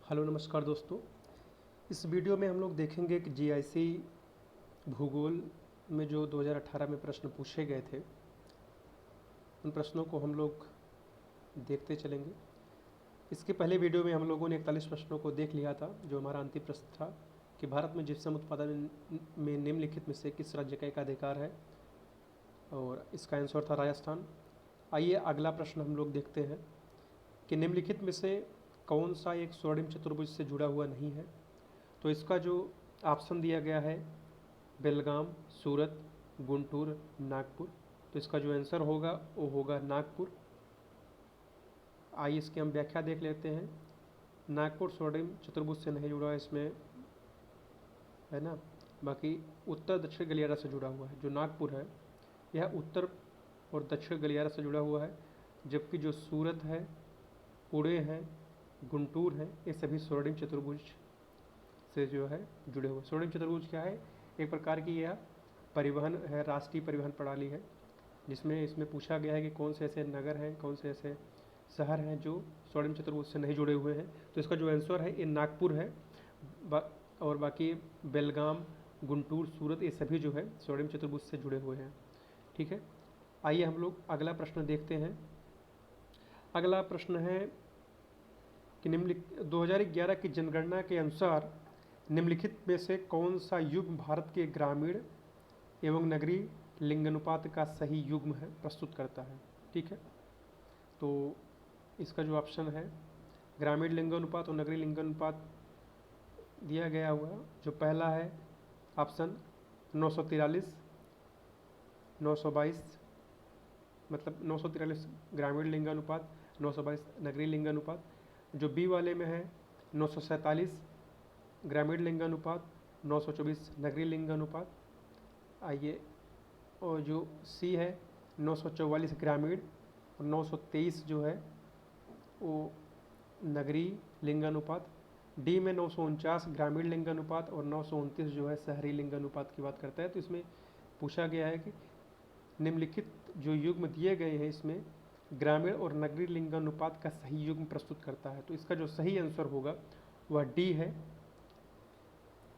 Hello नमस्कार दोस्तों। इस वीडियो में हम लोग देखेंगे कि जीआईसी भूगोल में जो 2018 में प्रश्न पूछे गए थे उन प्रश्नों को हम लोग देखते चलेंगे। इसके पहले वीडियो में हम लोगों ने 41 प्रश्नों को देख लिया था, जो हमारा अंतिम प्रश्न था कि भारत में जिप्सम उत्पादन में निम्नलिखित में से किस राज्य का एकाधिकार है, और इसका आंसर था राजस्थान। आइए अगला प्रश्न हम लोग देखते हैं कि निम्नलिखित में से कौन सा एक स्वर्णिम चतुर्भुज से जुड़ा हुआ नहीं है। तो इसका जो ऑप्शन दिया गया है बेलगाम, सूरत, गुंटूर, नागपुर। तो इसका जो आंसर होगा वो होगा नागपुर। आइए इसकी हम व्याख्या देख लेते हैं। नागपुर स्वर्णिम चतुर्भुज से नहीं जुड़ा है इसमें, है ना। बाकी उत्तर दक्षिण गलियारा से जुड़ा हुआ है। जो नागपुर है यह उत्तर और दक्षिण गलियारा से जुड़ा हुआ है, जबकि जो सूरत है, पुणे है, गुंटूर है, ये सभी स्वर्णिम चतुर्भुज से जो है जुड़े हुए। स्वर्णिम चतुर्भुज क्या है? एक प्रकार की यह परिवहन है, राष्ट्रीय परिवहन प्रणाली है, जिसमें इसमें पूछा गया है कि कौन से ऐसे नगर हैं, कौन से ऐसे शहर हैं जो स्वर्णिम चतुर्भुज से नहीं जुड़े हुए हैं। तो इसका जो आंसर है ये नागपुर है। और बाकी बेलगाम, गुंटूर, सूरत, ये सभी जो है स्वर्णिम चतुर्भुज से जुड़े हुए हैं। ठीक है, आइए हम लोग अगला प्रश्न देखते हैं। अगला प्रश्न है कि 2011 की जनगणना के अनुसार निम्नलिखित में से कौन सा युग्म भारत के ग्रामीण एवं नगरीय लिंगानुपात का सही युग्म है प्रस्तुत करता है। ठीक है, तो इसका जो ऑप्शन है ग्रामीण लिंगानुपात और नगरीय लिंगानुपात दिया गया हुआ, जो पहला है ऑप्शन 943, 922, मतलब 943 ग्रामीण लिंगानुपात, 922 नगरीय लिंगानुपात। जो बी वाले में है 947 ग्रामीण लिंगानुपात, 924 नगरीय लिंगानुपात। आइए, और जो सी है 944 ग्रामीण और 923 जो है वो नगरीय लिंगानुपात। डी में 949 ग्रामीण लिंगानुपात और 929 जो है शहरी लिंगानुपात की बात करता है। तो इसमें पूछा गया है कि निम्नलिखित जो युग्म दिए गए हैं इसमें ग्रामीण और नगरीय लिंगानुपात का सही युग्म प्रस्तुत करता है। तो इसका जो सही आंसर होगा वह डी है।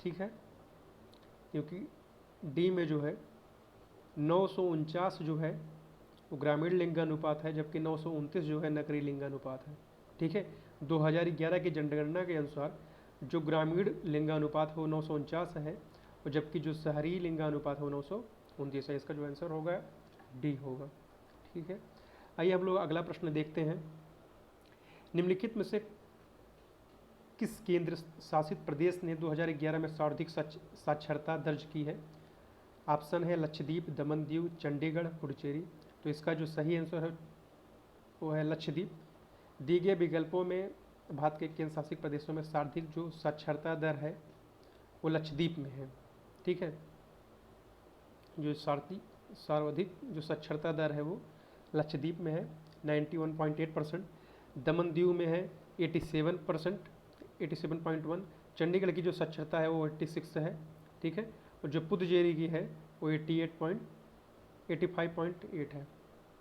ठीक है, क्योंकि डी में जो है 949 जो है वो ग्रामीण लिंगानुपात है, जबकि 929 जो है नगरीय लिंगानुपात है। ठीक है, 2011 की जनगणना के अनुसार जो ग्रामीण लिंगानुपात है वो 949 है, और जबकि जो शहरी लिंगानुपात है वो 929 है। इसका जो आंसर होगा डी होगा। ठीक है, आइए हम लोग अगला प्रश्न देखते हैं। निम्नलिखित में से किस केंद्र शासित प्रदेश ने 2011 में सर्वाधिक साक्षरता दर्ज की है? ऑप्शन है लक्षद्वीप, दमन दीव, चंडीगढ़, पुडुचेरी। तो इसका जो सही आंसर है वो है लक्षद्वीप। दिए गए विकल्पों में भारत के केंद्र शासित प्रदेशों में सर्वाधिक जो साक्षरता दर है वो लक्षद्वीप में है। ठीक है, जो सर्वाधिक जो साक्षरता दर है वो लक्षद्वीप में है 91.8%। दमन दीव में है 87%, 87.1। चंडीगढ़ की जो साक्षरता है वो 86 है। ठीक है, और जो पुदुचेरी की है वो 85.8 है।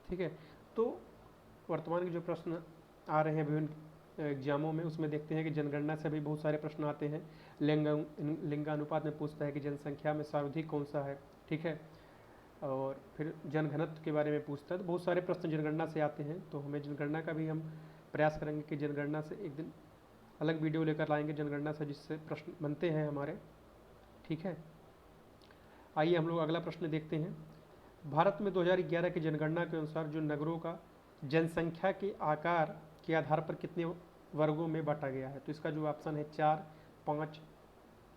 ठीक है, तो वर्तमान के जो प्रश्न आ रहे हैं विभिन्न एग्जामों में, उसमें देखते हैं कि जनगणना से भी बहुत सारे प्रश्न आते हैं। लिंगानुपात में पूछता है कि जनसंख्या में सर्वाधिक कौन सा है। ठीक है, और फिर जनघनत्व के बारे में पूछता है। तो बहुत सारे प्रश्न जनगणना से आते हैं, तो हमें जनगणना का भी हम प्रयास करेंगे कि जनगणना से एक दिन अलग वीडियो लेकर लाएंगे जनगणना से, जिससे प्रश्न बनते हैं हमारे। ठीक है, आइए हम लोग अगला प्रश्न देखते हैं। भारत में 2011 की जनगणना के अनुसार जो नगरों का जनसंख्या के आकार के आधार पर कितने वर्गों में बांटा गया है? तो इसका जो ऑप्शन है 4, 5,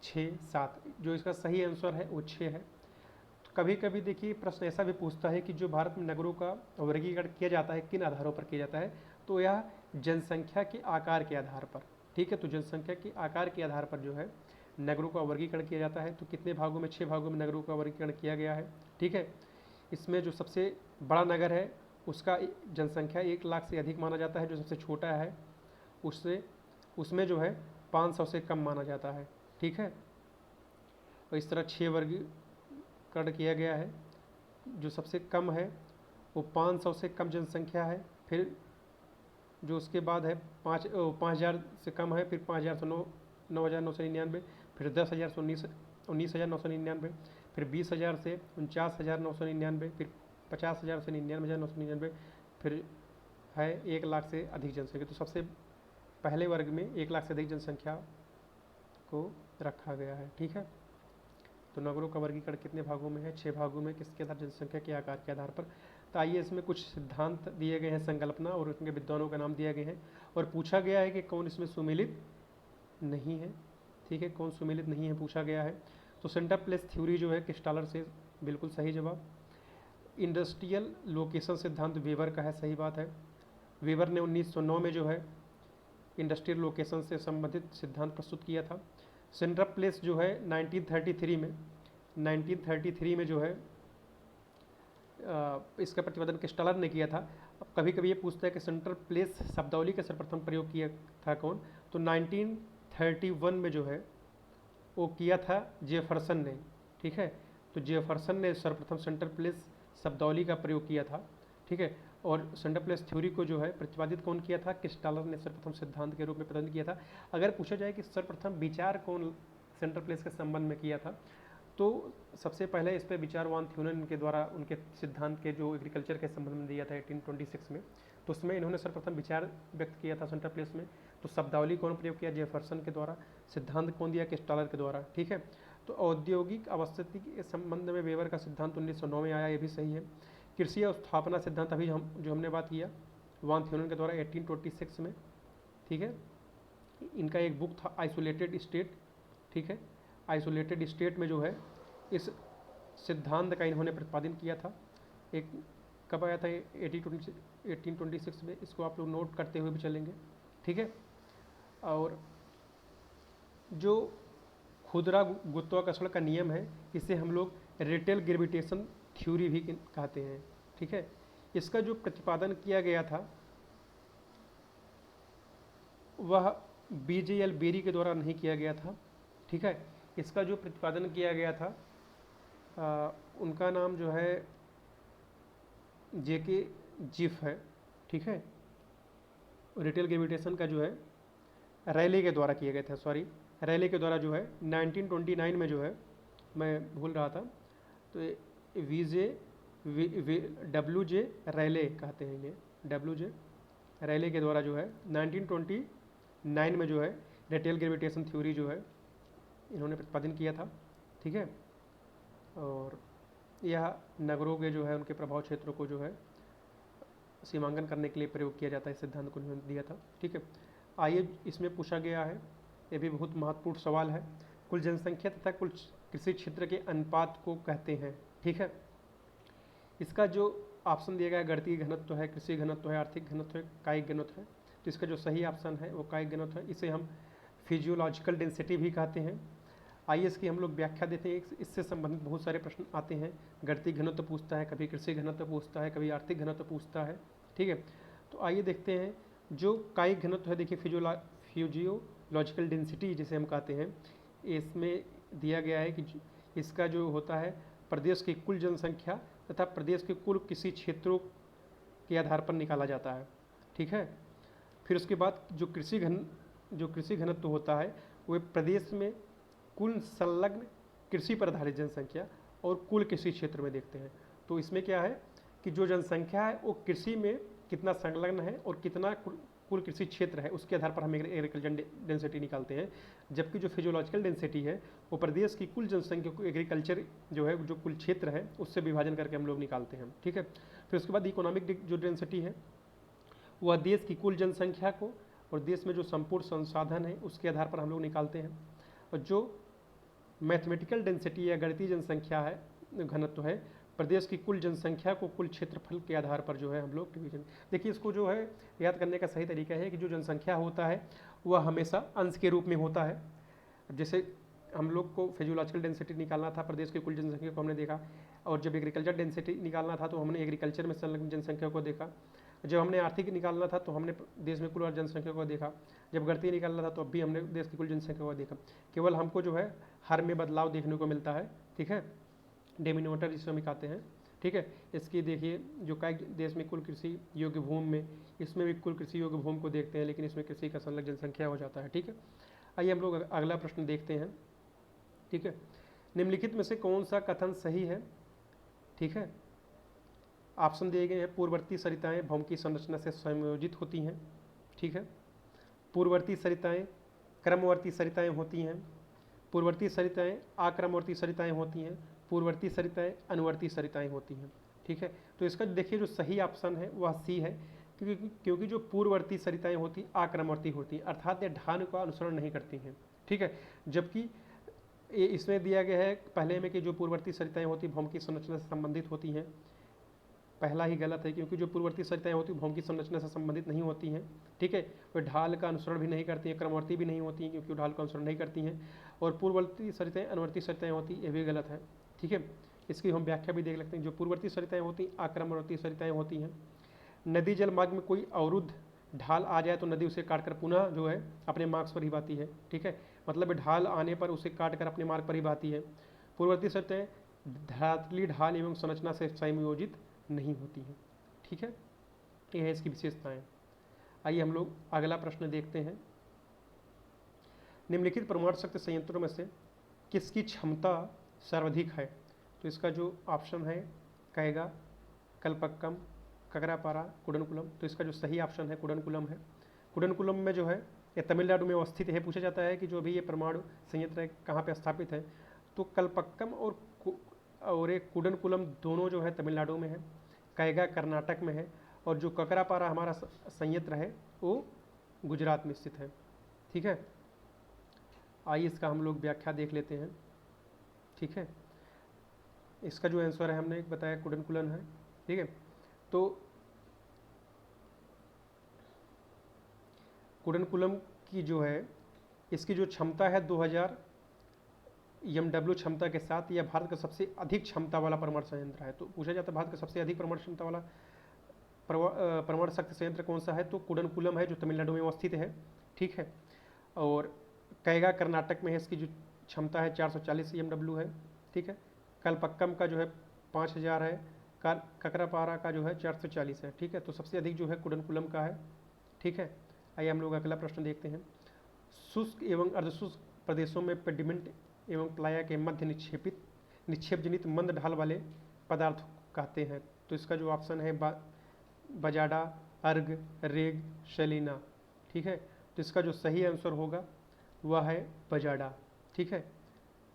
6, 7। जो इसका सही आंसर है वो 6 है। तो कभी कभी देखिए प्रश्न ऐसा भी पूछता है कि जो भारत में नगरों का वर्गीकरण किया जाता है किन आधारों पर किया जाता है? तो यह जनसंख्या के आकार के आधार पर। ठीक है, तो जनसंख्या के आकार के आधार पर जो है नगरों का वर्गीकरण किया जाता है। तो कितने भागों में? 6 भागों में नगरों का वर्गीकरण किया गया है। ठीक है, इसमें जो सबसे बड़ा नगर है उसका जनसंख्या 1 लाख से अधिक माना जाता है। जो सबसे छोटा है उसमें जो है 500 से कम माना जाता है। ठीक है, और इस तरह 6 वर्गीकरण किया गया है। जो सबसे कम है वो 500 से कम जनसंख्या है। फिर जो उसके बाद है 5,000 से कम है, फिर 5,000 से 9,999, फिर 10,000 से 19,999, फिर 20,000 से 49,999, फिर 50,000 से 99,999, फिर है 1 लाख से अधिक जनसंख्या। तो सबसे पहले वर्ग में 1 लाख से अधिक जनसंख्या को रखा गया है। ठीक है, तो नगरों का वर्गीकरण कितने भागों में है? 6 भागों में। किसके आधार? जनसंख्या के आकार के आधार पर। तो आइए इसमें कुछ सिद्धांत दिए गए हैं, संकल्पना, और उनके विद्वानों का नाम दिया गया है, और पूछा गया है कि कौन इसमें सुमेलित नहीं है। ठीक है, कौन सुमेलित नहीं है पूछा गया है। तो सेंटर प्लेस थ्योरी जो है क्रिस्टालर से, बिल्कुल सही जवाब। इंडस्ट्रियल लोकेशन सिद्धांत वेबर का है, सही बात है। वेबर ने 1909 में जो है इंडस्ट्रियल लोकेशन से संबंधित सिद्धांत प्रस्तुत किया था। सेंटर प्लेस जो है 1933 में जो है इसका प्रतिपादन क्रिस्टालर ने किया था। अब कभी कभी ये पूछता है कि सेंट्रल प्लेस शब्दावली का सर्वप्रथम प्रयोग किया था कौन? तो 1931 में जो है वो किया था जेफरसन ने। ठीक है, तो जेफरसन ने सर्वप्रथम सेंट्रल प्लेस शब्दावली का प्रयोग किया था। ठीक है, और सेंट्रल प्लेस थ्योरी को जो है प्रतिपादित कौन किया था? क्रिस्टालर ने सर्वप्रथम सिद्धांत के रूप में प्रतिपादित किया था। अगर पूछा जाए कि सर्वप्रथम विचार कौन सेंट्रल प्लेस के संबंध में किया था, तो सबसे पहले इस पर विचार वान थ्यूनन के द्वारा उनके सिद्धांत के जो एग्रीकल्चर के संबंध में दिया था 1826 में, तो उसमें इन्होंने सर्वप्रथम विचार व्यक्त किया था सेंट्रल प्लेस में। तो शब्दावली कौन प्रयोग किया? जेफरसन के द्वारा। सिद्धांत कौन दिया? क्रिस्टालर के द्वारा। ठीक है, तो औद्योगिक अवस्थिति के संबंध में वेबर का सिद्धांत 1909 में आया, ये भी सही है। कृषि और स्थापना सिद्धांत अभी हमने बात किया वान थ्यूनन के द्वारा 1826 में। ठीक है, इनका एक बुक था आइसोलेटेड स्टेट। ठीक है, आइसोलेटेड स्टेट में जो है इस सिद्धांत का इन्होंने प्रतिपादन किया था। एक कब आया था? 1826 में। इसको आप लोग नोट करते हुए भी चलेंगे। ठीक है, और जो खुदरा गुरुत्वाकर्षण का नियम है, इसे हम लोग रिटेल ग्रेविटेशन थ्योरी भी कहते हैं। ठीक है, इसका जो प्रतिपादन किया गया था वह BJL बेरी के द्वारा नहीं किया गया था। ठीक है, इसका जो प्रतिपादन किया गया था उनका नाम जो है JK जिफ है। ठीक है, रिटेल ग्रेविटेशन का जो है रैले के द्वारा किया गया था, सॉरी रैले के द्वारा जो है 1929 में जो है, मैं भूल रहा था, तो WJ रैले कहते हैं ये, WJ रैले के द्वारा जो है 1929 में जो है रिटेल ग्रेविटेशन थ्योरी जो है इन्होंने प्रतिपादन किया था। ठीक है, और यह नगरों के जो है उनके प्रभाव क्षेत्रों को जो है सीमांकन करने के लिए प्रयोग किया जाता है, इस सिद्धांत को उन्होंने दिया था। ठीक है, आइए इसमें पूछा गया है, ये भी बहुत महत्वपूर्ण सवाल है, कुल जनसंख्या तथा कुल कृषि क्षेत्र के अनुपात को कहते हैं। ठीक है, इसका जो ऑप्शन दिया गया है गणितीय घनत्व है, कृषि घनत्व है, आर्थिक घनत्व है, कायिक घनत्व है। तो इसका जो सही ऑप्शन है वो कायिक घनत्व है। इसे हम फिजियोलॉजिकल डेंसिटी भी कहते हैं। आइए इसकी हम लोग व्याख्या देते हैं। इससे संबंधित बहुत सारे प्रश्न आते हैं। गणितीय घनत्व पूछता है, कभी कृषि घनत्व पूछता है, कभी आर्थिक घनत्व पूछता है। ठीक है, तो आइए देखते हैं जो कायिक घनत्व है। देखिए फिजियोलॉजिकल डेंसिटी जिसे हम कहते हैं, इसमें दिया गया है कि इसका जो होता है प्रदेश की कुल जनसंख्या तथा प्रदेश के कुल कृषि क्षेत्रों के आधार पर निकाला जाता है। ठीक है, फिर उसके बाद जो कृषि घनत्व होता है वह प्रदेश में कुल संलग्न कृषि पर आधारित जनसंख्या और कुल कृषि क्षेत्र में देखते हैं। तो इसमें क्या है कि जो जनसंख्या है वो कृषि में कितना संलग्न है और कितना कुल कृषि क्षेत्र है, उसके आधार पर हम एग्रीकल्चर डेंसिटी निकालते हैं। जबकि जो फिजियोलॉजिकल डेंसिटी है वो प्रदेश की कुल जनसंख्या को एग्रीकल्चर जो है, जो कुल क्षेत्र है, उससे विभाजन करके हम लोग निकालते हैं। ठीक है, फिर उसके बाद इकोनॉमिक जो डेंसिटी है वह देश की कुल जनसंख्या को और देश में जो संपूर्ण संसाधन है उसके आधार पर हम लोग निकालते हैं। और जो मैथमेटिकल डेंसिटी या गणितीय जनसंख्या है, घनत्व है, प्रदेश की कुल जनसंख्या को कुल क्षेत्रफल के आधार पर जो है हम लोग डिवीजन। देखिए इसको जो है याद करने का सही तरीका है कि जो जनसंख्या होता है वह हमेशा अंश के रूप में होता है। जैसे हम लोग को फिजियोलॉजिकल डेंसिटी निकालना था, प्रदेश की कुल जनसंख्या को हमने देखा, और जब एग्रीकल्चर डेंसिटी निकालना था तो हमने एग्रीकल्चर में संलग्न जनसंख्या को देखा। जब हमने आर्थिक निकालना था तो हमने देश में कुल जनसंख्या को देखा। जब गणितीय निकालना था तो अब भी हमने देश की कुल जनसंख्या को देखा। केवल हमको जो है हर में बदलाव देखने को मिलता है। ठीक है, डिनोमिनेटर जिसे हम कहते हैं, ठीक है। इसकी देखिए जो कई देश में कुल कृषि योग्य भूमि में, इसमें भी कुल कृषि योग्य भूमि को देखते हैं, लेकिन इसमें कृषि का संलग्न जनसंख्या हो जाता है। ठीक है, आइए हम लोग अगला प्रश्न देखते हैं। ठीक है, निम्नलिखित में से कौन सा कथन सही है? ठीक है, ऑप्शन दिए गए हैं। पूर्ववर्ती सरिताएं भूमि की संरचना से संयोजित होती हैं। ठीक है, पूर्ववर्ती सरिताएं क्रमवर्ती सरिताएं होती हैं, पूर्ववर्ती सरिताएं आक्रमवर्ती सरिताएं होती हैं, पूर्ववर्ती सरिताएं अनुवर्ती सरिताएं होती हैं। ठीक है, तो इसका देखिए जो सही ऑप्शन है वह सी है, क्योंकि जो पूर्ववर्ती सरिताएं होती आक्रमवर्ती होती हैं, अर्थात ये ढाल का अनुसरण नहीं करती हैं। ठीक है, जबकि इसमें दिया गया है पहले में कि जो पूर्ववर्ती सरिताएं होती भूमि की संरचना से संबंधित होती हैं। पहला ही गलत है, क्योंकि जो पूर्ववर्ती सरिताएं होती भूमि की संरचना से संबंधित नहीं होती हैं। ठीक है, वे ढाल का अनुसरण भी नहीं करती हैं, क्रमवर्ती भी नहीं होती हैं क्योंकि ढाल का अनुसरण नहीं करती हैं। और पूर्ववर्ती सरिताएं अनुवर्ती सरिताएं होती, ये भी गलत है। ठीक है, इसकी हम व्याख्या भी देख लेते हैं। जो पूर्ववर्ती सरिताएं होती आक्रमणवर्ती सरिताएं होती हैं। नदी जल मार्ग में कोई अवरुद्ध ढाल आ जाए तो नदी उसे काटकर पुनः जो है अपने मार्ग पर ही बहती है। ठीक है, मतलब ढाल आने पर उसे काटकर अपने मार्ग पर ही बहती है। पूर्ववर्ती सरिताएं धरातली ढाल एवं संरचना से संयोजित नहीं होती हैं। ठीक है, यह है इसकी विशेषताएं। आइए हम लोग अगला प्रश्न देखते हैं। निम्नलिखित परमाणु शक्ति संयंत्रों में से किसकी क्षमता सर्वाधिक है? तो इसका जो ऑप्शन है कहेगा कलपक्कम, ककरापारा, कुडनकुलम। तो इसका जो सही ऑप्शन है कुडनकुलम है। कुडनकुलम में जो है ये तमिलनाडु में अवस्थित है। पूछा जाता है कि जो भी ये परमाणु संयंत्र है कहाँ पे स्थापित है, तो कलपक्कम और एक कुडनकुलम दोनों जो है तमिलनाडु में है, कैगा कर्नाटक में है, और जो ककरापारा हमारा संयंत्र है वो गुजरात में स्थित है। ठीक है, आइए इसका हम लोग व्याख्या देख लेते हैं। ठीक है, इसका जो आंसर है हमने बताया कुडनकुलम है। ठीक है, तो कुडनकुलम की जो है इसकी जो क्षमता है 2000 MW क्षमता के साथ यह भारत का सबसे अधिक क्षमता वाला परमाणु संयंत्र है। तो पूछा जाता है भारत का सबसे अधिक परमाणु क्षमता वाला परमाणु शक्ति संयंत्र कौन सा है, तो कुडनकुलम है जो तमिलनाडु में अवस्थित है। ठीक है, और कैगा कर्नाटक में है, इसकी जो क्षमता है 440 MW है। ठीक है, कलपक्कम का जो है 5000 है, ककरापारा का जो है 440 है। ठीक है, तो सबसे अधिक जो है कुडनकुलम का है। ठीक है, आइए हम लोग अगला प्रश्न देखते हैं। शुष्क एवं अर्धशुष्क प्रदेशों में पेडिमेंट एवं प्लाया के मध्य निक्षेप जनित मंद ढाल वाले पदार्थ कहते हैं। तो इसका जो ऑप्शन है बजाडा, अर्ग, रेग, शैलिना। ठीक है, तो इसका जो सही आंसर होगा वह है बजाडा। ठीक है,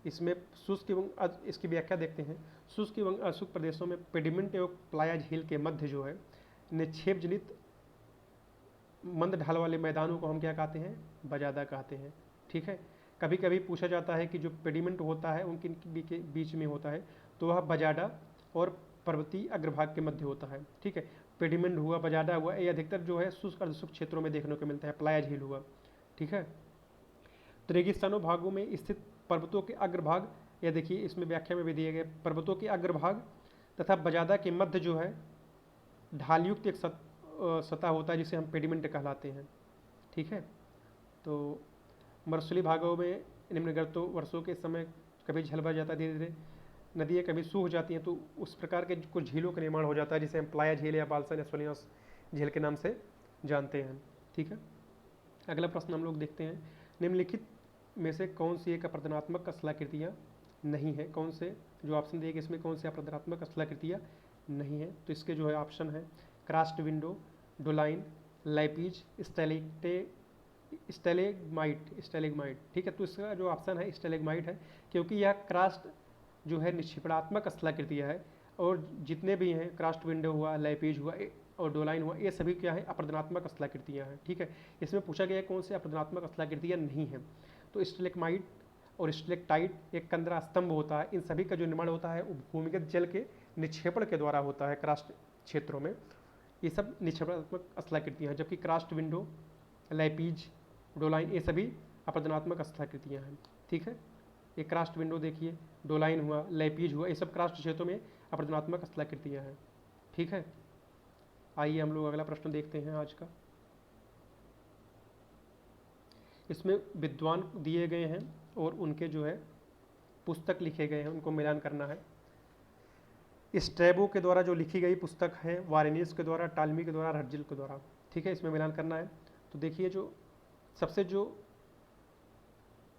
इसमें शुष्क एवं इसकी व्याख्या देखते हैं। शुष्क एवं अशुष्क प्रदेशों में पेडिमेंट एवं प्लाया झील के मध्य जो है निक्षेप जनित मंद ढाल वाले मैदानों को हम क्या कहते हैं, बजादा कहते हैं। ठीक है, कभी कभी पूछा जाता है कि जो पेडिमेंट होता है उनके बीच में होता है, तो वह बजाडा और पर्वतीय अग्रभाग के मध्य होता है। ठीक है, पेडिमेंट हुआ, बजाडा हुआ, ये अधिकतर जो है शुष्क अर्धशुष्क क्षेत्रों में देखने को मिलता है। प्लाया झील हुआ। ठीक है, तो रेगिस्तानों भागों में स्थित पर्वतों के अग्रभाग, या देखिए इसमें व्याख्या में भी दिए गए पर्वतों के अग्रभाग तथा बजादा के मध्य जो है ढालयुक्त एक सतह होता है जिसे हम पेडिमेंट कहलाते हैं। ठीक है, तो मरुस्थलीय भागों में निम्नगर्तों वर्षों के समय कभी झल भर जाता है, धीरे धीरे नदियाँ कभी सूख जाती हैं, तो उस प्रकार के कुछ झीलों का निर्माण हो जाता है जिसे हम प्लाया झील या बालसन या सोलिनस झील के नाम से जानते हैं। ठीक है, अगला प्रश्न हम लोग देखते हैं। निम्नलिखित में से कौन सी एक अपरदनात्मक स्थलाकृतियाँ नहीं है? कौन से जो ऑप्शन दिए गए इसमें कौन सी अपरदनात्मक स्थलाकृतियाँ नहीं है? तो इसके जो है ऑप्शन है क्रास्ट विंडो, डोलाइन, लैपीज, स्टेलेग्माइट। ठीक है, तो इसका जो ऑप्शन है स्टेलेग्माइट है, क्योंकि यह क्रास्ट जो है निक्षेपणात्मक स्थलाकृतियाँ है, और जितने भी हैं क्रास्ट विंडो हुआ, लैपीज हुआ और डोलाइन हुआ, ये सभी क्या है अपरदनात्मक स्थलाकृतियाँ हैं। ठीक है, इसमें पूछा गया है कौन से अपरदनात्मक स्थलाकृतियाँ नहीं हैं, तो स्टेलेग्माइट और स्टेलेक्टाइट एक कंदरा स्तंभ होता है। इन सभी का जो निर्माण होता है वो भूमिगत जल के निक्षेपण के द्वारा होता है। क्रास्ट क्षेत्रों में ये सब निक्षेपणात्मक स्थलाकृतियाँ हैं, जबकि क्रास्ट विंडो, लैपीज, डोलाइन ये सभी अपरदनात्मक स्थलाकृतियाँ हैं। ठीक है, ये क्रास्ट विंडो देखिए, डोलाइन हुआ, लैपीज हुआ, ये सब क्रास्ट क्षेत्रों में अपरदनात्मक स्थलाकृतियाँ हैं। ठीक है, आइए हम लोग अगला प्रश्न देखते हैं आज का। इसमें विद्वान दिए गए हैं और उनके जो है पुस्तक लिखे गए हैं, उनको मिलान करना है। स्ट्रैबो के द्वारा जो लिखी गई पुस्तक है, वारेनियस के द्वारा, टालमी के द्वारा, हर्जिल के द्वारा। ठीक है, इसमें मिलान करना है। तो देखिए जो सबसे जो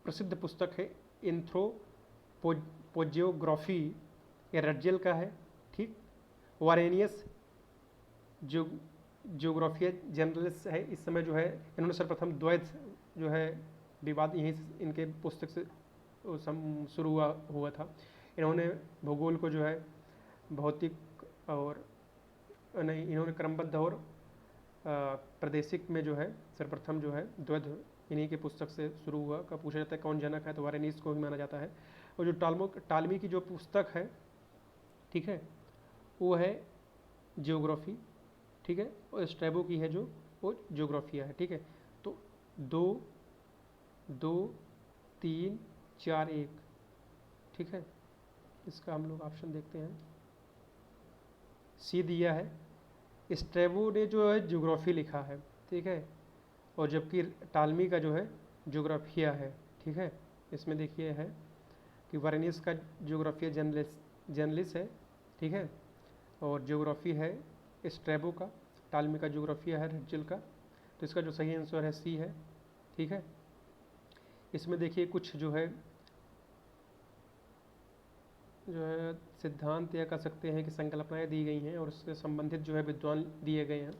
प्रसिद्ध पुस्तक है एंथ्रोपोजियोग्राफी, ये हर्जिल का है। ठीक, वारेनियस जो जियोग्राफिया जनरलिस्ट है। इस समय जो है इन्होंने सर्वप्रथम द्वैत जो है विवाद यहीं से इनके पुस्तक से शुरू हुआ था। इन्होंने भूगोल को जो है भौतिक और नहीं, इन्होंने क्रमबद्ध और प्रादेशिक में जो है सर्वप्रथम जो है द्वैत इन्हीं के पुस्तक से शुरू हुआ। का पूछा जाता है कौन जनक है, तो वारेनियस को ही माना जाता है। और जो टालमी की जो पुस्तक है, ठीक है, वो है जियोग्राफी। ठीक है, और स्ट्रैबो की है जो वो जियोग्राफिया है। ठीक है, तो 2 2 3 4 1। ठीक है, इसका हम लोग ऑप्शन देखते हैं। सी दिया है, स्ट्रैबो ने जो है जियोग्राफी लिखा है। ठीक है, और जबकि टालमी का जो है जियोग्राफिया है। ठीक है, इसमें देखिए है कि वारेनियस का जियोग्राफिया जनरलिस्ट है। ठीक है, और जियोग्राफी है स्ट्रैबो का, टालमी का जियोग्राफिया है हर्जिल का। तो इसका जो सही आंसर है सी है। ठीक है, इसमें देखिए कुछ जो है सिद्धांत या कह सकते हैं कि संकल्पनाएं दी गई हैं और उससे संबंधित जो है विद्वान दिए गए हैं।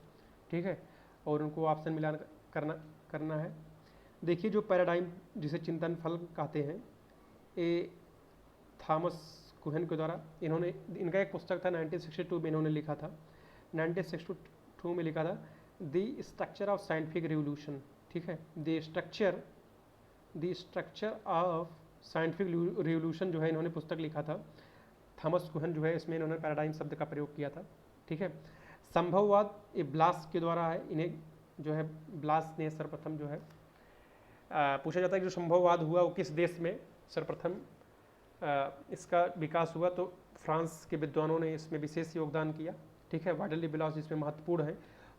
ठीक है, और उनको ऑप्शन मिलान करना है। देखिए जो पैराडाइम जिसे चिंतन फल कहते हैं, ये थॉमस कुहन के द्वारा इनका एक पुस्तक था 1962 में इन्होंने लिखा था। 1962 में लिखा था the structure of scientific revolution. ठीक है, the structure of scientific revolution जो है इन्होंने पुस्तक लिखा था। थॉमस कुहन जो है इसमें इन्होंने पैराडाइम शब्द का प्रयोग किया था। ठीक है, संभववाद ये ब्लास के द्वारा है। इन्हें जो है ब्लास ने सर्वप्रथम जो है पूछा जाता है कि जो संभववाद हुआ वो किस देश में सर्वप्रथम इसका विकास हुआ, तो फ्रांस के विद्वानों ने इसमें विशेष योगदान किया। ठीक है, वाडली ब्लास इसमें महत्वपूर्ण है।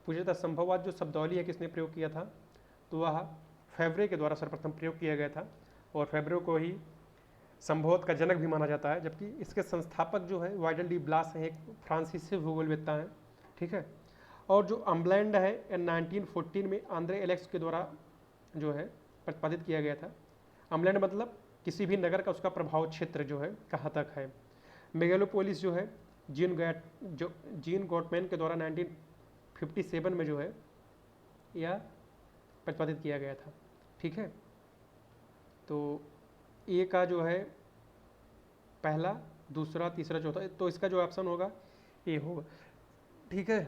पूछा जाता है संभववाद जो शब्दावली है किसने प्रयोग किया था, तो वह फेब्रे के द्वारा सर्वप्रथम प्रयोग किया गया था। और फेब्रे को ही संभवत का जनक भी माना जाता है, जबकि इसके संस्थापक जो है वाइडल डी ब्लास हैं, एक फ्रांसीसी भूगोलवेत्ता हैं। ठीक है, और जो अम्बलैंड है 1914 में आंद्रे एलेक्स के द्वारा जो है प्रतिपादित किया गया था। अम्बलैंड मतलब किसी भी नगर का उसका प्रभाव क्षेत्र जो है कहाँ तक है। मेगालोपोलिस जो है जीन गॉटमैन के द्वारा 1957 में जो है यह प्रतिपादित किया गया था। ठीक है, तो ए का जो है पहला, दूसरा, तीसरा, चौथा, तो इसका जो ऑप्शन होगा ए होगा। ठीक है,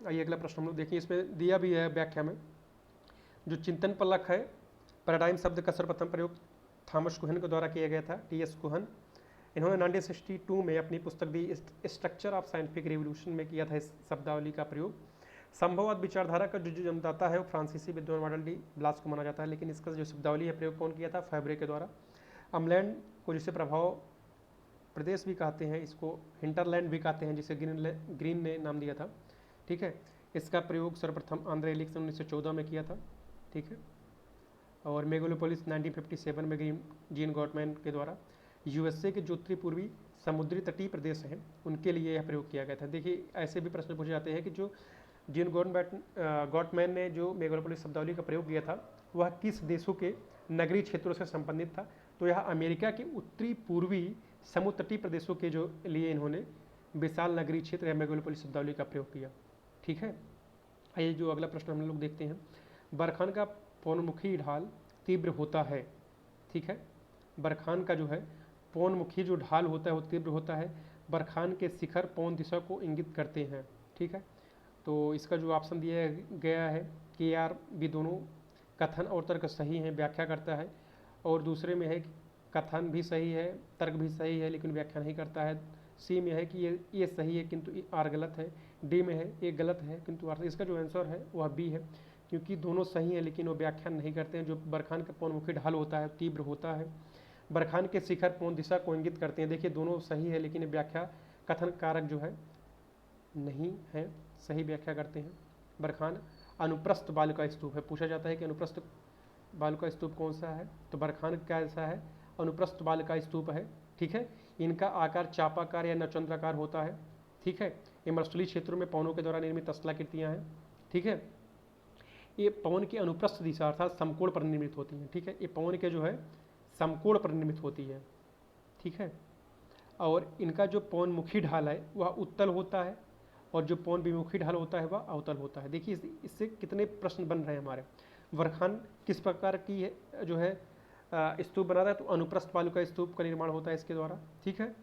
आइए अगला प्रश्न हम लोग देखिए। इसमें दिया भी है व्याख्या में, जो चिंतन पलक है पैराडाइम शब्द का सर्वप्रथम प्रयोग थॉमस कुहन के द्वारा किया गया था, टी.एस. कुहन। इन्होंने 1962 में अपनी पुस्तक the structure of scientific revolution में किया था इस शब्दावली का प्रयोग। संभववाद विचारधारा का जो जन्मदाता है वो फ्रांसीसी विद्वान वाडल डी ब्लास को माना जाता है, लेकिन इसका जो शब्दावली है प्रयोग कौन किया था, फेब्रे के द्वारा। अम्लैंड को जिसे प्रभाव प्रदेश भी कहते हैं, इसको हिंटरलैंड भी कहते हैं, जिसे ग्रीन ने नाम दिया था। ठीक है, इसका प्रयोग सर्वप्रथम आंद्रे एलेक्स ने 1914 में किया था। ठीक है, और मेगालोपोलिस 1957 में जीन गॉटमैन के द्वारा। यूएसए के जो उत्तरी पूर्वी समुद्री तटीय प्रदेश हैं उनके लिए यह प्रयोग किया गया था। देखिए ऐसे भी प्रश्न पूछे जाते हैं कि जो जीन गॉटमैन ने जो मेगालोपोलिस शब्दावली का प्रयोग किया था वह किस देशों के नगरीय क्षेत्रों से संबंधित था, तो यह अमेरिका के उत्तरी पूर्वी समुद्र तटीय प्रदेशों के जो लिए इन्होंने विशाल नगरीय क्षेत्र या मेगालोपोलिस शब्दावली का प्रयोग किया। ठीक है, आइए जो अगला प्रश्न हम लोग देखते हैं। बरखान का पवनमुखी ढाल तीव्र होता है। ठीक है, बरखान का जो है पवनमुखी जो ढाल होता है वो तीव्र होता है। बरखान के शिखर पवन दिशा को इंगित करते हैं। ठीक है, तो इसका जो ऑप्शन दिया गया है कि यार भी दोनों कथन और तर्क सही हैं, व्याख्या करता है। और दूसरे में है कि कथन भी सही है, तर्क भी सही है, लेकिन व्याख्या नहीं करता है। सी में है कि ये सही है किंतु आर गलत है। डी में है ये गलत है किंतु आर। इसका जो आंसर है वह बी है, क्योंकि दोनों सही हैं लेकिन वो व्याख्यान नहीं करते हैं। जो बरखान का पवनमुखी ढाल होता है तीव्र होता है, बरखान के शिखर पवन दिशा को इंगित करते हैं। देखिए दोनों सही है लेकिन व्याख्या कथन कारक जो है नहीं है, सही व्याख्या करते हैं। बरखान अनुप्रस्थ बालू का स्तूप है। पूछा जाता है कि अनुप्रस्थ बालू का स्तूप कौन सा है, तो बरखान कैसा है, अनुप्रस्थ बालू का स्तूप है। ठीक है, इनका आकार चापाकार या नवचंद्राकार होता है। ठीक है, ये मरुस्थलीय क्षेत्रों में पवनों के द्वारा निर्मित स्थलाकृतियाँ हैं। ठीक है, ये पवन की अनुप्रस्थ दिशा अर्थात समकोण पर निर्मित होती हैं। ठीक है, ये पवन के जो है समकोण पर निर्मित होती है। ठीक है, और इनका जो पवनमुखी ढाल है वह उत्तल होता है और जो पवन विमुखी ढाल होता है वह अवतल होता है। देखिए इससे कितने प्रश्न बन रहे हैं हमारे। बरखान किस प्रकार की है जो है स्तूप बनाता है, तो अनुप्रस्थ बालू का स्तूप का निर्माण होता है इसके द्वारा। ठीक है,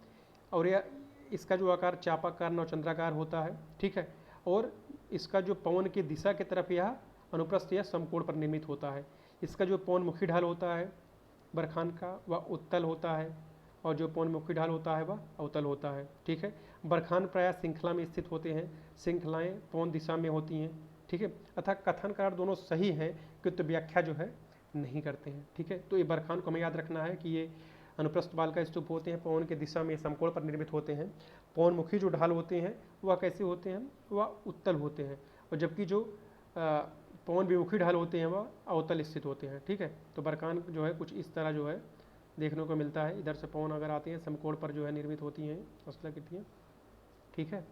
और यह इसका जो आकार चापाकार नवचंद्राकार होता है। ठीक है, और इसका जो पवन की दिशा की तरफ यह अनुप्रस्थ या समकोण पर निर्मित होता है। इसका जो पवनमुखी ढाल होता है बरखान का वह उत्तल होता है और जो पवनमुखी ढाल होता है वह अवतल होता है। ठीक है, बरखान प्रायः श्रृंखला में स्थित होते हैं, श्रृंखलाएं पवन दिशा में होती हैं। ठीक है, अतः कथनकार दोनों सही हैं किंतु व्याख्या जो है नहीं करते हैं। ठीक है, तो ये बरखान को हमें याद रखना है कि ये अनुप्रस्थ बाल का स्तूप होते हैं, पवन के दिशा में समकोण पर निर्मित होते हैं। पवनमुखी जो ढाल होते हैं वह कैसे होते हैं, वह उत्तल होते हैं, और जबकि जो पवन विमुखी ढाल होते हैं वह अवतल स्थित होते हैं। ठीक है, तो बरखान जो है कुछ इस तरह जो है देखने को मिलता है। इधर से पवन अगर आते हैं समकोण पर जो है निर्मित होती हैं स्थलाकृतियाँ। ठीक है,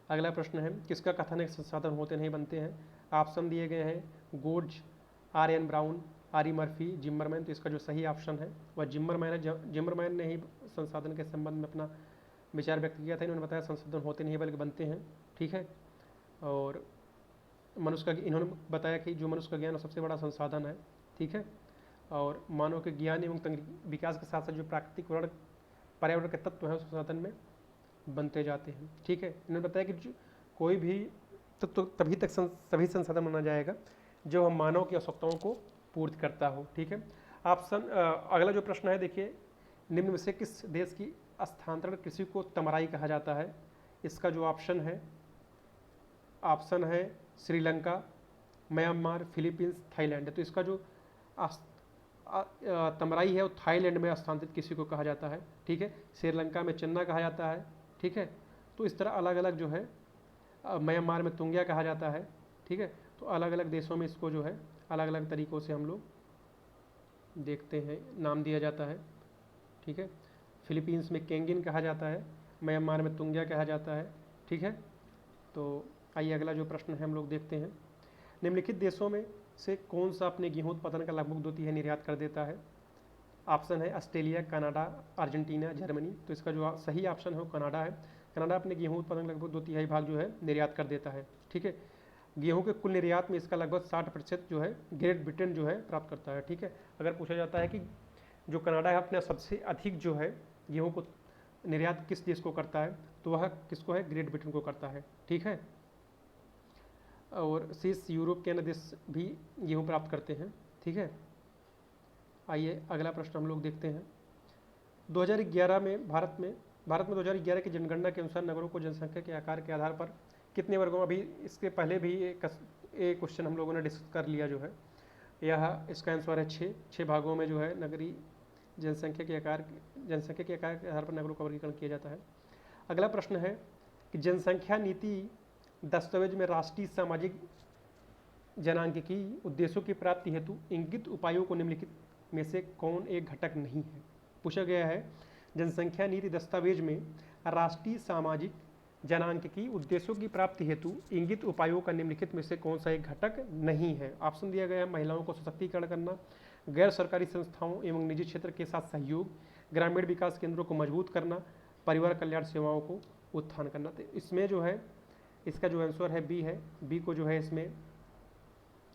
अगला प्रश्न है किसका कथन एक संसाधन होते नहीं बनते हैं। ऑप्शन दिए गए हैं गोड्ज, आर एन ब्राउन, आरी मर्फी, जिम्मरमैन। तो इसका जो सही ऑप्शन है वह जिम्मरमैन है। जिम्मरमैन ने ही संसाधन के संबंध में अपना विचार व्यक्त किया था। इन्होंने बताया संसाधन होते नहीं बल्कि बनते हैं। ठीक है, और मनुष्य का इन्होंने बताया कि जो मनुष्य का ज्ञान सबसे बड़ा संसाधन है। ठीक है, और मानव के ज्ञान एवं तकनीकी विकास के साथ साथ जो प्राकृतिक पर्यावरण के तत्व हैं उस संसाधन में बनते जाते हैं। ठीक है, इन्होंने बताया कि कोई भी तत्व तभी तक सभी संसाधन बना जाएगा जो हम मानव की आवश्यकताओं को पूर्ति करता हो। ठीक है, ऑप्शन अगला जो प्रश्न है देखिए, निम्न में से किस देश की स्थानांतरण कृषि को तमराई कहा जाता है। इसका जो ऑप्शन है श्रीलंका, म्यांमार, फिलीपींस, थाईलैंड। तो इसका जो तमराई है वो थाईलैंड में स्थानांतरित कृषि को कहा जाता है। ठीक है, श्रीलंका में चन्ना कहा जाता है। ठीक है, तो इस तरह अलग अलग जो है म्यांमार में तुंगिया कहा जाता है। ठीक है, तो अलग अलग देशों में इसको जो है अलग अलग तरीक़ों से हम लोग देखते हैं नाम दिया जाता है। ठीक है, फिलीपींस में केंगिन कहा जाता है, म्यांमार में तुंगिया कहा जाता है। ठीक है, तो आइए अगला जो प्रश्न है हम लोग देखते हैं। निम्नलिखित देशों में से कौन सा अपने गेहूं उत्पादन का लगभग 2/3 निर्यात कर देता है। ऑप्शन है ऑस्ट्रेलिया, कनाडा, अर्जेंटीना, जर्मनी। तो इसका जो सही ऑप्शन है वो कनाडा है। कनाडा अपने गेहूं उत्पादन लगभग 2/3 भाग जो है निर्यात कर देता है। ठीक है, गेहूं के कुल निर्यात में इसका लगभग 60% जो है ग्रेट ब्रिटेन जो है प्राप्त करता है। ठीक है, अगर पूछा जाता है कि जो कनाडा है अपने सबसे अधिक जो है गेहूं को निर्यात किस देश को करता है, तो वह किसको है, ग्रेट ब्रिटेन को करता है। ठीक है, और शेष यूरोप के अन्य देश भी गेहूँ प्राप्त करते हैं। ठीक है, आइए अगला प्रश्न हम लोग देखते हैं। 2011 में भारत में 2011 की जनगणना के अनुसार नगरों को जनसंख्या के आकार के आधार पर कितने वर्गों, अभी इसके पहले भी एक क्वेश्चन हम लोगों ने डिस्कस कर लिया जो है, यह इसका आंसर है 6 भागों में जो है नगरीय जनसंख्या के आकार के आधार पर नगरों का वर्गीकरण किया जाता है। अगला प्रश्न है कि जनसंख्या नीति दस्तावेज में राष्ट्रीय सामाजिक जनांकीय उद्देश्यों की प्राप्ति हेतु इंगित उपायों को निम्नलिखित में से कौन एक घटक नहीं है। पूछा गया है जनसंख्या नीति दस्तावेज में राष्ट्रीय सामाजिक जनांकीय उद्देश्यों की प्राप्ति हेतु इंगित उपायों का निम्नलिखित में से कौन सा एक घटक नहीं है। ऑप्शन दिया गया है महिलाओं को सशक्तिकरण करना, गैर सरकारी संस्थाओं एवं निजी क्षेत्र के साथ सहयोग, ग्रामीण विकास केंद्रों को मजबूत करना, परिवार कल्याण सेवाओं को उत्थान करना। तो इसमें जो है इसका जो आंसर है बी है। बी को जो है इसमें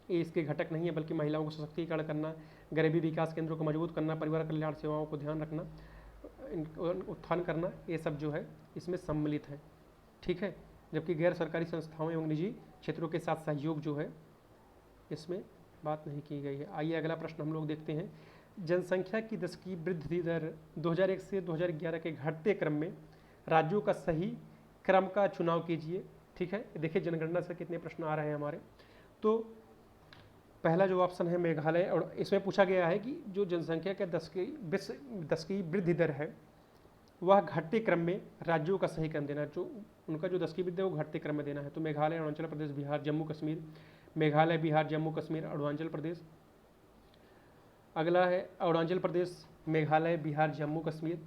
ये इसके घटक नहीं है, बल्कि महिलाओं को सशक्तिकरण करना, गरीबी विकास केंद्रों को मजबूत करना, परिवार कल्याण सेवाओं को ध्यान रखना, उत्थान करना, ये सब जो है इसमें सम्मिलित है। ठीक है, जबकि गैर सरकारी संस्थाओं एवं निजी क्षेत्रों के साथ सहयोग जो है इसमें बात नहीं की गई है। आइए अगला प्रश्न हम लोग देखते हैं। जनसंख्या की दशकीय वृद्धि दर 2001 से 2011 के घटते क्रम में राज्यों का सही क्रम का चुनाव कीजिए। ठीक है, देखिए जनगणना से कितने प्रश्न आ रहे हैं हमारे। तो पहला जो ऑप्शन है मेघालय, और इसमें पूछा गया है कि जो जनसंख्या का दशकीय वृद्धि दर है वह घटते क्रम में राज्यों का सही क्रम देना है, जो उनका जो दशकीय वृद्धि है वो घटते क्रम में देना है। तो मेघालय, अरुणाचल प्रदेश, बिहार, जम्मू कश्मीर, मेघालय, बिहार, जम्मू कश्मीर, अरुणाचल प्रदेश। अगला है अरुणाचल प्रदेश, मेघालय, बिहार, जम्मू कश्मीर,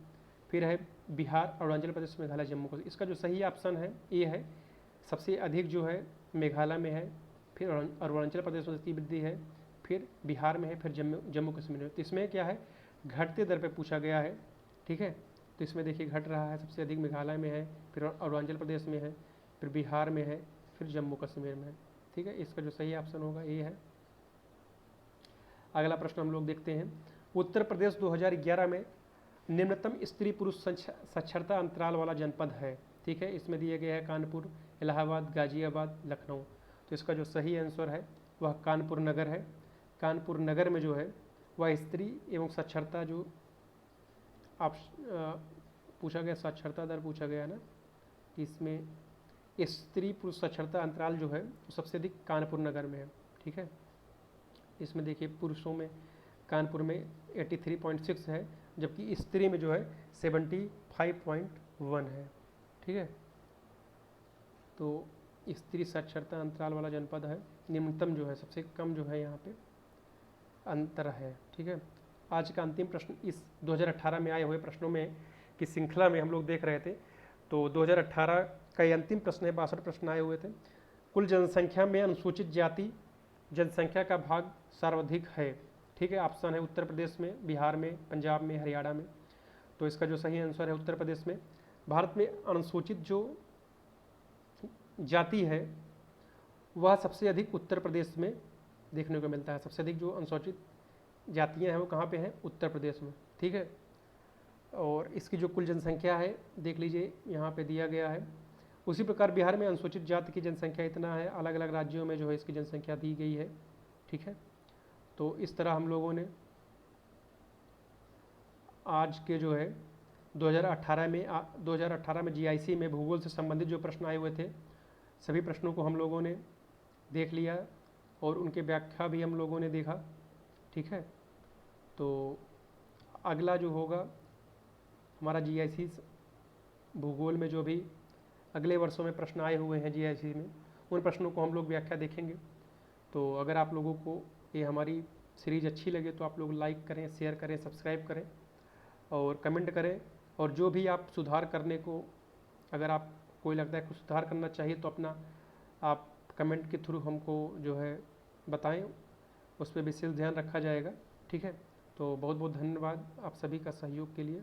फिर है बिहार, अरुणाचल प्रदेश, मेघालय, जम्मू कश्मीर। इसका जो सही ऑप्शन है ए है। सबसे अधिक जो है मेघालय में है, फिर अरुणाचल प्रदेश में इसकी वृद्धि है, फिर बिहार में है, फिर जम्मू कश्मीर में। तो इसमें क्या है, घटते दर पे पूछा गया है, ठीक है। तो इसमें देखिए घट रहा है, सबसे अधिक मेघालय में है, फिर अरुणाचल प्रदेश में है, फिर बिहार में है, फिर जम्मू कश्मीर में है, ठीक है। इसका जो सही ऑप्शन होगा ये है। अगला प्रश्न हम लोग देखते हैं। उत्तर प्रदेश 2011 में निम्नतम स्त्री पुरुष साक्षरता अंतराल वाला जनपद है, ठीक है। इसमें दिए गए हैं कानपुर, इलाहाबाद, गाजियाबाद, लखनऊ। तो इसका जो सही आंसर है वह कानपुर नगर है। कानपुर नगर में जो है वह स्त्री एवं साक्षरता जो आप पूछा गया, साक्षरता दर पूछा गया ना, कि इसमें स्त्री पुरुष साक्षरता अंतराल जो है वो सबसे अधिक कानपुर नगर में है, ठीक है। इसमें देखिए पुरुषों में कानपुर में 83.6 है, जबकि स्त्री में जो है 75.1 है, ठीक है। तो स्त्री साक्षरता अंतराल वाला जनपद है, निम्नतम जो है, सबसे कम जो है यहाँ पे अंतर है, ठीक है। आज का अंतिम प्रश्न इस 2018 में आए हुए प्रश्नों में की श्रृंखला में हम लोग देख रहे थे। तो 2018 का ये अंतिम प्रश्न है, 62 प्रश्न आए हुए थे। कुल जनसंख्या में अनुसूचित जाति जनसंख्या का भाग सर्वाधिक है, ठीक है। ऑप्शन है उत्तर प्रदेश में, बिहार में, पंजाब में, हरियाणा में। तो इसका जो सही आंसर है उत्तर प्रदेश में। भारत में अनुसूचित जो जाति है वह सबसे अधिक उत्तर प्रदेश में देखने को मिलता है। सबसे अधिक जो अनुसूचित जातियाँ हैं वो कहाँ पे हैं, उत्तर प्रदेश में, ठीक है। और इसकी जो कुल जनसंख्या है देख लीजिए यहाँ पे दिया गया है। उसी प्रकार बिहार में अनुसूचित जाति की जनसंख्या इतना है, अलग अलग राज्यों में जो है इसकी जनसंख्या दी गई है, ठीक है। तो इस तरह हम लोगों ने आज के जो है 2018 में जीआईसी में भूगोल से संबंधित जो प्रश्न आए हुए थे सभी प्रश्नों को हम लोगों ने देख लिया और उनके व्याख्या भी हम लोगों ने देखा, ठीक है। तो अगला जो होगा हमारा जीआईसी भूगोल में जो भी अगले वर्षों में प्रश्न आए हुए हैं जीआईसी में, उन प्रश्नों को हम लोग व्याख्या देखेंगे। तो अगर आप लोगों को ये हमारी सीरीज़ अच्छी लगे तो आप लोग लाइक करें, शेयर करें, सब्सक्राइब करें और कमेंट करें। और जो भी आप सुधार करने को, अगर आप कोई लगता है कुछ सुधार करना चाहिए तो अपना आप कमेंट के थ्रू हमको जो है बताएं, उस पर विशेष ध्यान रखा जाएगा, ठीक है। तो बहुत बहुत धन्यवाद आप सभी का सहयोग के लिए।